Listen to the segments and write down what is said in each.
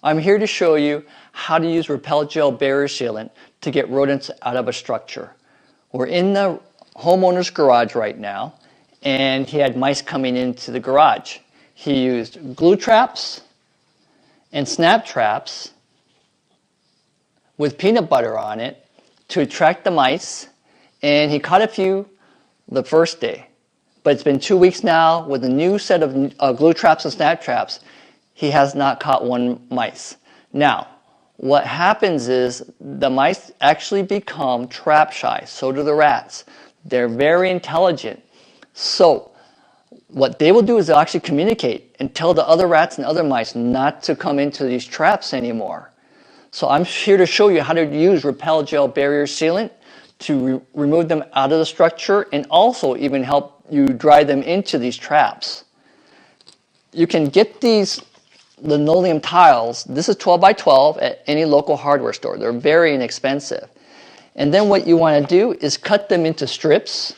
I'm here to show you how to use Repel gel barrier sealant to get rodents out of a structure. We're in the homeowner's garage right now, and he had mice coming into the garage. He used glue traps and snap traps with peanut butter on it to attract the mice, and he caught a few the first day. But it's been 2 weeks now with a new set of glue traps and snap traps. He has not caught one mice. Now, what happens is the mice actually become trap shy. So do the rats. They're very intelligent. So what they will do is they'll actually communicate and tell the other rats and other mice not to come into these traps anymore. So I'm here to show you how to use Repel gel barrier sealant to remove them out of the structure, and also even help you dry them into these traps. You can get these linoleum tiles. This is 12 by 12 at any local hardware store. They're very inexpensive. And then what you want to do is cut them into strips.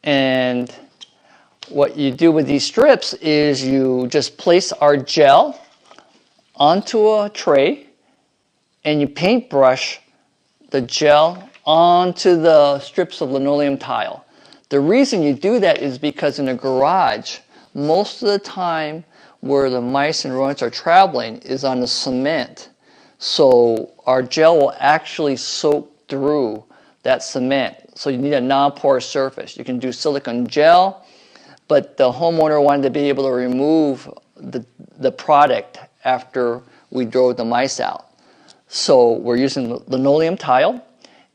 And what you do with these strips is you just place our gel onto a tray and you paintbrush the gel onto the strips of linoleum tile. The reason you do that is because in a garage, most of the time where the mice and rodents are traveling is on the cement. So our gel will actually soak through that cement. So you need a non-porous surface. You can do silicone gel, but the homeowner wanted to be able to remove the product after we drove the mice out. So we're using linoleum tile,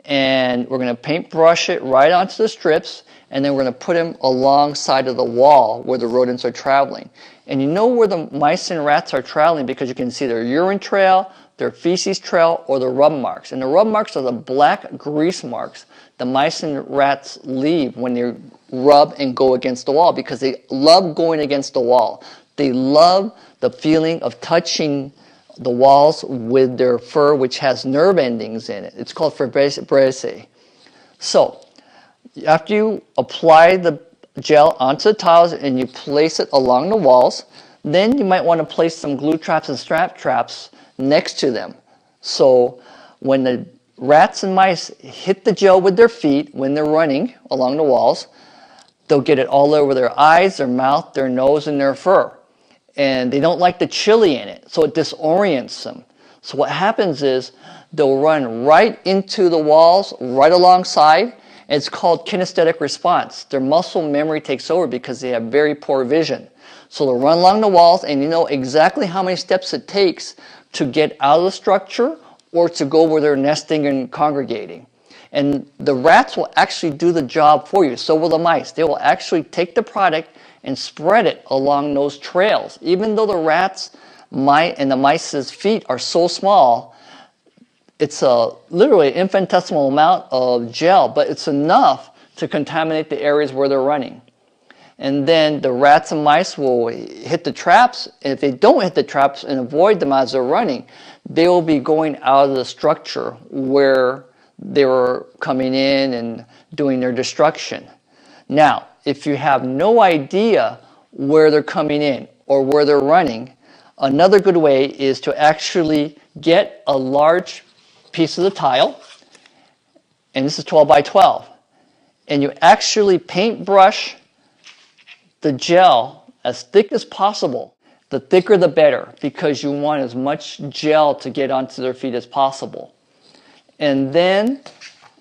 and we're going to paintbrush it right onto the strips, and then we're going to put them alongside of the wall where the rodents are traveling. And you know where the mice and rats are traveling because you can see their urine trail, their feces trail, or the rub marks. And the rub marks are the black grease marks the mice and rats leave when they rub and go against the wall, because they love going against the wall. They love the feeling of touching the walls with their fur, which has nerve endings in it. It's called fibrosis. So after you apply the gel onto the tiles and you place it along the walls, then you might want to place some glue traps and strap traps next to them. So when the rats and mice hit the gel with their feet when they're running along the walls, they'll get it all over their eyes, their mouth, their nose, and their fur. And they don't like the chili in it, so it disorients them. So what happens is they'll run right into the walls, right alongside, and it's called kinesthetic response. Their muscle memory takes over because they have very poor vision. So they'll run along the walls, and you know exactly how many steps it takes to get out of the structure or to go where they're nesting and congregating. And the rats will actually do the job for you. So will the mice. They will actually take the product and spread it along those trails. Even though the rats and the mice's feet are so small, it's literally an infinitesimal amount of gel, but it's enough to contaminate the areas where they're running. And then the rats and mice will hit the traps, and if they don't hit the traps and avoid them as they're running, they will be going out of the structure where they were coming in and doing their destruction. Now, if you have no idea where they're coming in or where they're running, another good way is to actually get a large piece of the tile, and this is 12 by 12, and you actually paintbrush the gel as thick as possible. The thicker the better, because you want as much gel to get onto their feet as possible. And then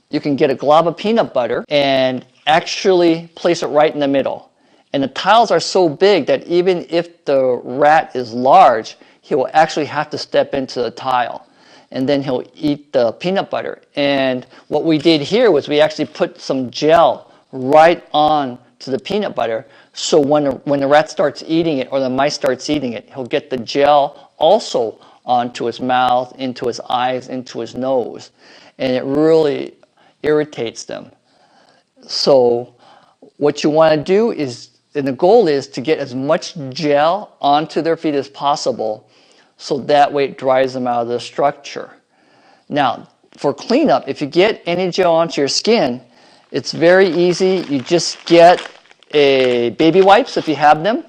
you can get a glob of peanut butter and actually place it right in the middle. And the tiles are so big that even if the rat is large, he will actually have to step into the tile. And then he'll eat the peanut butter. And what we did here was we actually put some gel right on to the peanut butter, so when the rat starts eating it or the mice starts eating it, he'll get the gel also onto his mouth, into his eyes, into his nose. And it really irritates them. So what you want to do is, and the goal is to get as much gel onto their feet as possible, so that way it dries them out of the structure. Now, for cleanup, if you get any gel onto your skin, it's very easy. You just get a baby wipes if you have them,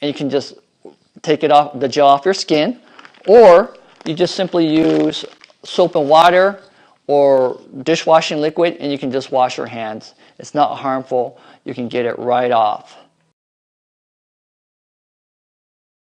and you can just take it off, the gel off your skin, or you just simply use soap and water or dishwashing liquid and you can just wash your hands. It's not harmful. You can get it right off.